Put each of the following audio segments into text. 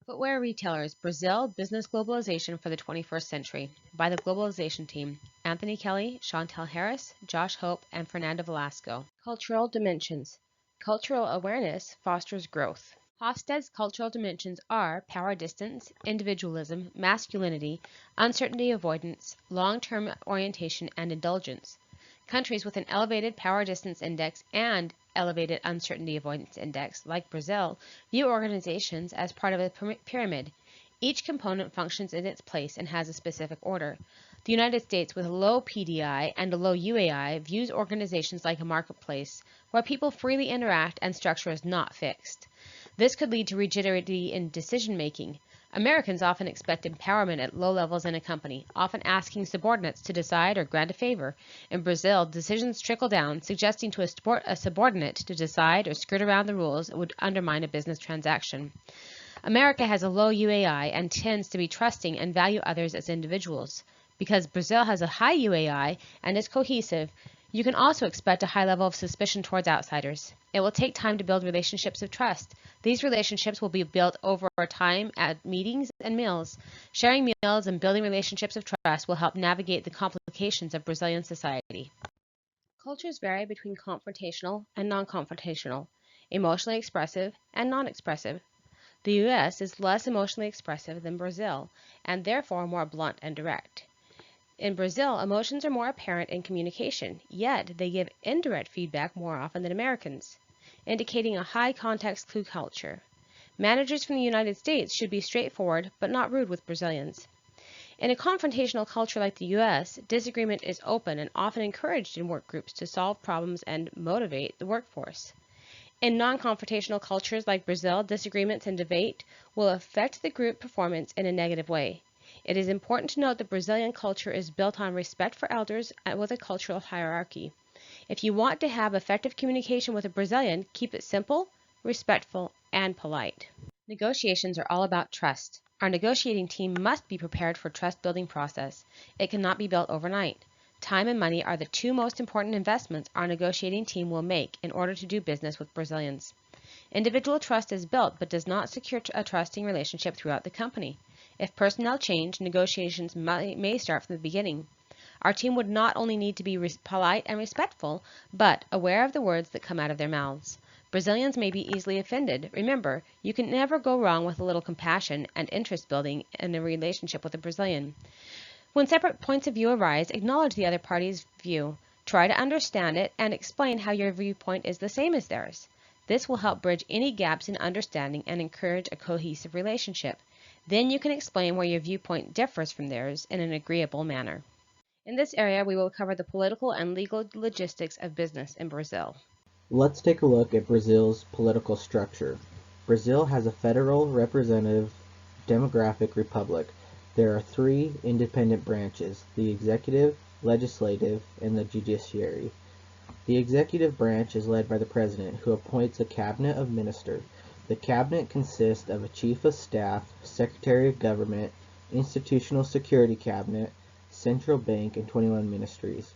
Footwear retailers, Brazil, Business Globalization for the 21st Century, by the Globalization Team, Anthony Kelly, Chantel Harris, Josh Hope, and Fernanda Velasco. Cultural Dimensions. Cultural awareness fosters growth. Hofstede's cultural dimensions are power distance, individualism, masculinity, uncertainty avoidance, long-term orientation, and indulgence. Countries with an elevated power distance index and elevated uncertainty avoidance index, like Brazil, view organizations as part of a pyramid. Each component functions in its place and has a specific order. The United States, with a low PDI and a low UAI, views organizations like a marketplace where people freely interact and structure is not fixed. This could lead to rigidity in decision making. Americans often expect empowerment at low levels in a company, often asking subordinates to decide or grant a favor. In Brazil, decisions trickle down, suggesting to a subordinate to decide or skirt around the rules would undermine a business transaction. America has a low UAI and tends to be trusting and value others as individuals. Because Brazil has a high UAI and is cohesive, you can also expect a high level of suspicion towards outsiders. It will take time to build relationships of trust. These relationships will be built over time at meetings and meals. Sharing meals and building relationships of trust will help navigate the complications of Brazilian society. Cultures vary between confrontational and non-confrontational, emotionally expressive and non-expressive. The U.S. is less emotionally expressive than Brazil, and therefore more blunt and direct. In Brazil, emotions are more apparent in communication, yet they give indirect feedback more often than Americans, indicating a high context clue culture. Managers from the United States should be straightforward but not rude with Brazilians. In a confrontational culture like the U.S., disagreement is open and often encouraged in work groups to solve problems and motivate the workforce. In non-confrontational cultures like Brazil, disagreements and debate will affect the group performance in a negative way. It is important to note that Brazilian culture is built on respect for elders with a cultural hierarchy. If you want to have effective communication with a Brazilian, keep it simple, respectful, and polite. Negotiations are all about trust. Our negotiating team must be prepared for a trust-building process. It cannot be built overnight. Time and money are the two most important investments our negotiating team will make in order to do business with Brazilians. Individual trust is built but does not secure a trusting relationship throughout the company. If personnel change, negotiations may start from the beginning. Our team would not only need to be polite and respectful, but aware of the words that come out of their mouths. Brazilians may be easily offended. Remember, you can never go wrong with a little compassion and interest building in a relationship with a Brazilian. When separate points of view arise, acknowledge the other party's view. Try to understand it and explain how your viewpoint is the same as theirs. This will help bridge any gaps in understanding and encourage a cohesive relationship. Then you can explain where your viewpoint differs from theirs in an agreeable manner. In this area, we will cover the political and legal logistics of business in Brazil. Let's take a look at Brazil's political structure. Brazil has a federal representative democratic republic. There are three independent branches: the executive, legislative, and the judiciary. The executive branch is led by the president, who appoints a cabinet of ministers. The cabinet consists of a chief of staff, secretary of government, institutional security cabinet, central bank, and 21 ministries.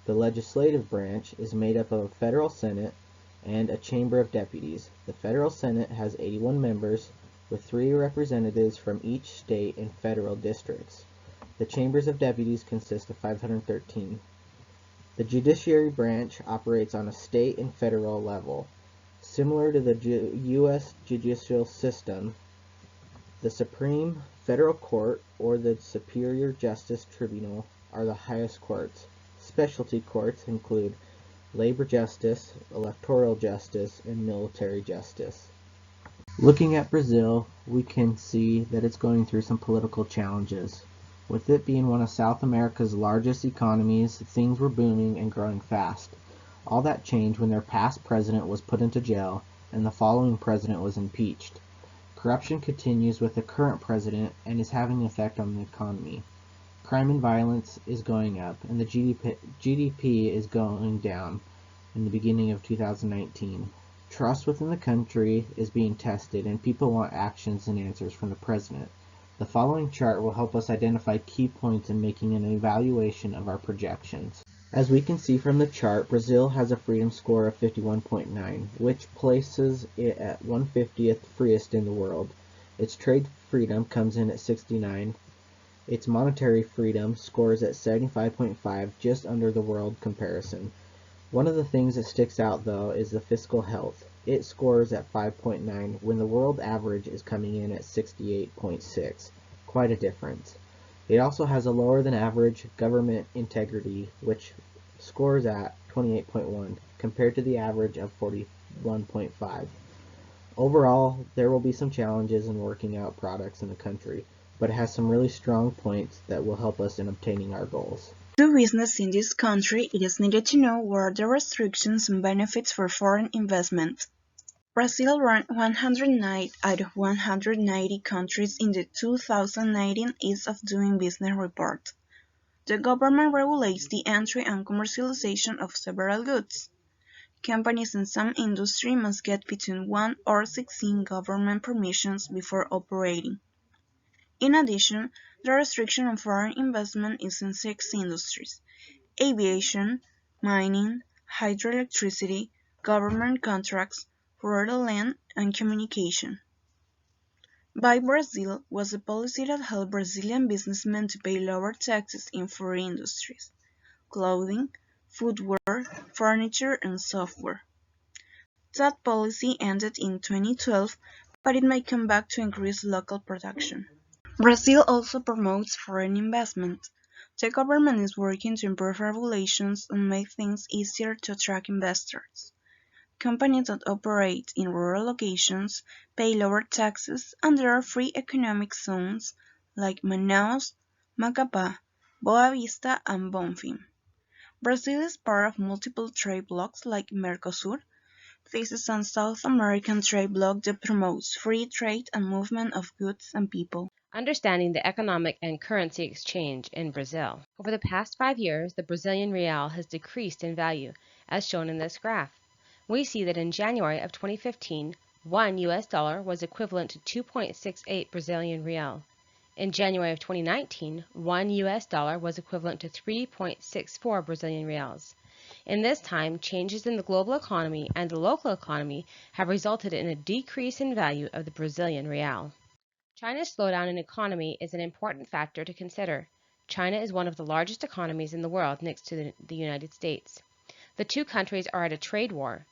The legislative branch is made up of a federal senate and a chamber of deputies. The federal senate has 81 members, with 3 representatives from each state and federal districts. The chambers of deputies consist of 513. The judiciary branch operates on a state and federal level. Similar to the U.S. judicial system, the Supreme Federal Court or the Superior Justice Tribunal are the highest courts. Specialty courts include labor justice, electoral justice, and military justice. Looking at Brazil, we can see that it's going through some political challenges. With it being one of South America's largest economies, things were booming and growing fast. All that changed when their past president was put into jail and the following president was impeached. Corruption continues with the current president and is having an effect on the economy. Crime and violence is going up, and the GDP is going down in the beginning of 2019. Trust within the country is being tested, and people want actions and answers from the president. The following chart will help us identify key points in making an evaluation of our projections. As we can see from the chart, Brazil has a freedom score of 51.9, which places it at 150th freest in the world. Its trade freedom comes in at 69. Its monetary freedom scores at 75.5, just under the world comparison. One of the things that sticks out, though, is the fiscal health. It scores at 5.9 when the world average is coming in at 68.6. Quite a difference. It also has a lower than average government integrity, which scores at 28.1 compared to the average of 41.5. Overall, there will be some challenges in working out products in the country, but it has some really strong points that will help us in obtaining our goals. To do business in this country, it is needed to know what are the restrictions and benefits for foreign investment. Brazil ranked 109 out of 190 countries in the 2019 Ease of Doing Business report. The government regulates the entry and commercialization of several goods. Companies in some industry must get between 1 or 16 government permissions before operating. In addition, the restriction on foreign investment is in 6 industries: aviation, mining, hydroelectricity, government contracts, rural land, and communication. Buy Brazil was a policy that helped Brazilian businessmen to pay lower taxes in 4 industries: clothing, footwear, furniture, and software. That policy ended in 2012, but it may come back to increase local production. Brazil also promotes foreign investment. The government is working to improve regulations and make things easier to attract investors. Companies that operate in rural locations pay lower taxes, and there are free economic zones like Manaus, Macapá, Boa Vista, and Bonfim. Brazil is part of multiple trade blocs like Mercosur. This is a South American trade bloc that promotes free trade and movement of goods and people. Understanding the economic and currency exchange in Brazil. Over the past 5 years, the Brazilian real has decreased in value, as shown in this graph. We see that in January of 2015, $1 US was equivalent to 2.68 Brazilian real. In January of 2019, $1 US was equivalent to 3.64 Brazilian reals. In this time, changes in the global economy and the local economy have resulted in a decrease in value of the Brazilian real. China's slowdown in economy is an important factor to consider. China is one of the largest economies in the world next to the United States. The two countries are at a trade war,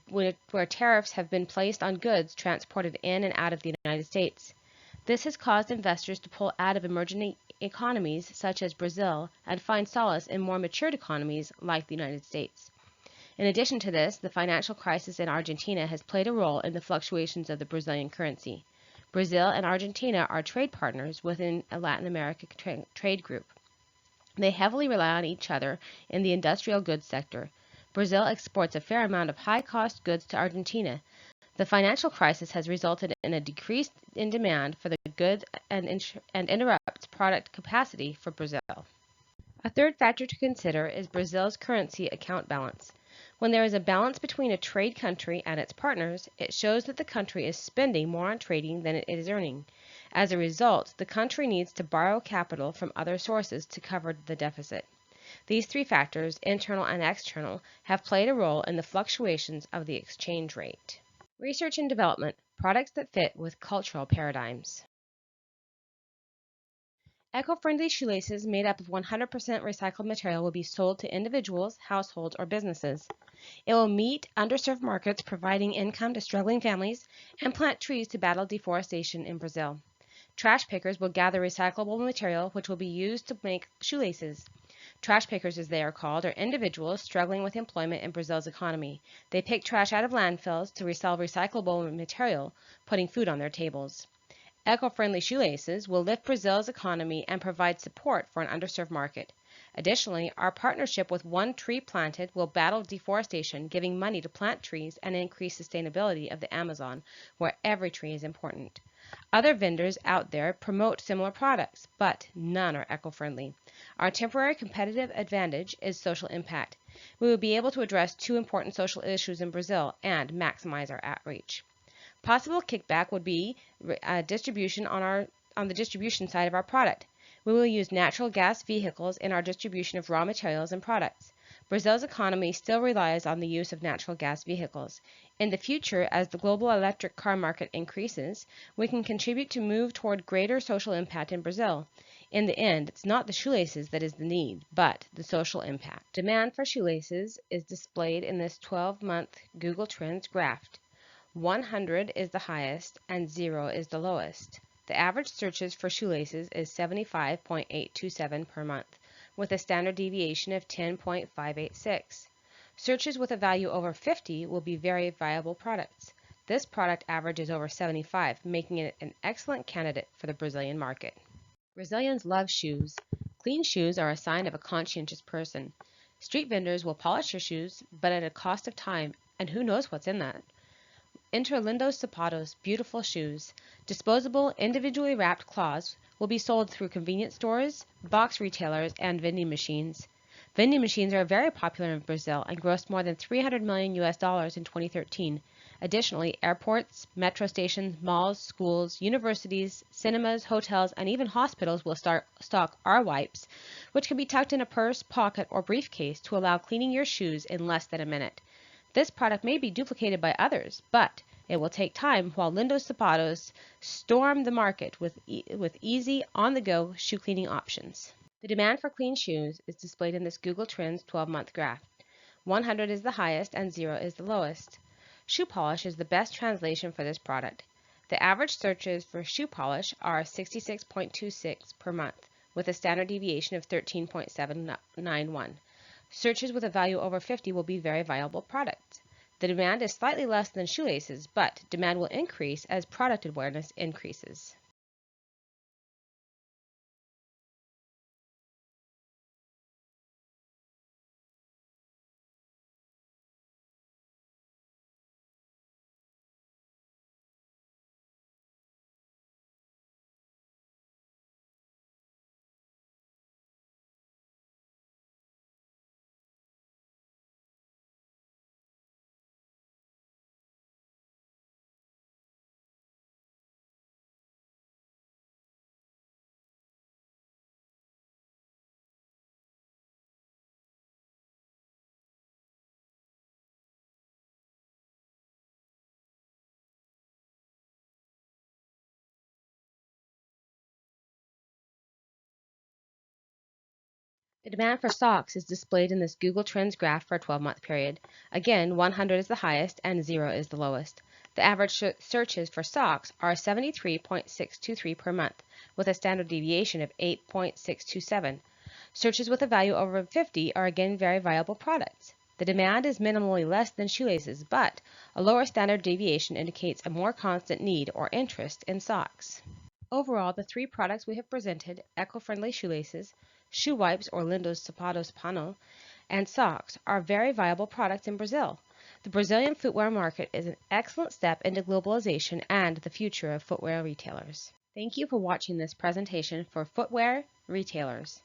where tariffs have been placed on goods transported in and out of the United States. This has caused investors to pull out of emerging economies such as Brazil and find solace in more matured economies like the United States. In addition to this, the financial crisis in Argentina has played a role in the fluctuations of the Brazilian currency. Brazil and Argentina are trade partners within a Latin American trade group. They heavily rely on each other in the industrial goods sector. Brazil exports a fair amount of high-cost goods to Argentina. The financial crisis has resulted in a decrease in demand for the goods and interrupts product capacity for Brazil. A third factor to consider is Brazil's currency account balance. When there is a balance between a trade country and its partners, it shows that the country is spending more on trading than it is earning. As a result, the country needs to borrow capital from other sources to cover the deficit. These 3 factors, internal and external, have played a role in the fluctuations of the exchange rate. Research and development, products that fit with cultural paradigms. Eco-friendly shoelaces made up of 100% recycled material will be sold to individuals, households, or businesses. It will meet underserved markets, providing income to struggling families, and plant trees to battle deforestation in Brazil. Trash pickers will gather recyclable material which will be used to make shoelaces. Trash pickers, as they are called, are individuals struggling with employment in Brazil's economy. They pick trash out of landfills to resell recyclable material, putting food on their tables. Eco-friendly shoelaces will lift Brazil's economy and provide support for an underserved market. Additionally, our partnership with One Tree Planted will battle deforestation, giving money to plant trees and increase sustainability of the Amazon, where every tree is important. Other vendors out there promote similar products, but none are eco-friendly. Our temporary competitive advantage is social impact. We will be able to address 2 important social issues in Brazil and maximize our outreach. Possible kickback would be distribution on the distribution side of our product. We will use natural gas vehicles in our distribution of raw materials and products. Brazil's economy still relies on the use of natural gas vehicles. In the future, as the global electric car market increases, we can contribute to move toward greater social impact in Brazil. In the end, it's not the shoelaces that is the need, but the social impact. Demand for shoelaces is displayed in this 12-month Google Trends graph. 100 is the highest and 0 is the lowest. The average searches for shoelaces is 75.827 per month, with a standard deviation of 10.586. Searches with a value over 50 will be very viable products. This product average is over 75, making it an excellent candidate for the Brazilian market. Brazilians love shoes. Clean shoes are a sign of a conscientious person. Street vendors will polish your shoes, but at a cost of time, and who knows what's in that. Enter Lindos Sapatos, beautiful shoes. Disposable, individually wrapped cloths will be sold through convenience stores, box retailers, and vending machines. Vending machines are very popular in Brazil and grossed more than $300 million in 2013. Additionally, airports, metro stations, malls, schools, universities, cinemas, hotels, and even hospitals will stock our wipes, which can be tucked in a purse, pocket, or briefcase to allow cleaning your shoes in less than a minute. This product may be duplicated by others, but it will take time while Lindos Sapatos storm the market with easy, on-the-go shoe cleaning options. The demand for clean shoes is displayed in this Google Trends 12-month graph. 100 is the highest and 0 is the lowest. Shoe polish is the best translation for this product. The average searches for shoe polish are 66.26 per month, with a standard deviation of 13.791. Searches with a value over 50 will be very viable products. The demand is slightly less than shoelaces, but demand will increase as product awareness increases. The demand for socks is displayed in this Google Trends graph for a 12-month period. Again, 100 is the highest and 0 is the lowest. The average searches for socks are 73.623 per month, with a standard deviation of 8.627. Searches with a value over 50 are again very viable products. The demand is minimally less than shoelaces, but a lower standard deviation indicates a more constant need or interest in socks. Overall, the three products we have presented, eco-friendly shoelaces, shoe wipes or Lindos Sapatos Pano, and socks, are very viable products in Brazil. The Brazilian footwear market is an excellent step into globalization and the future of footwear retailers. Thank you for watching this presentation for Footwear Retailers.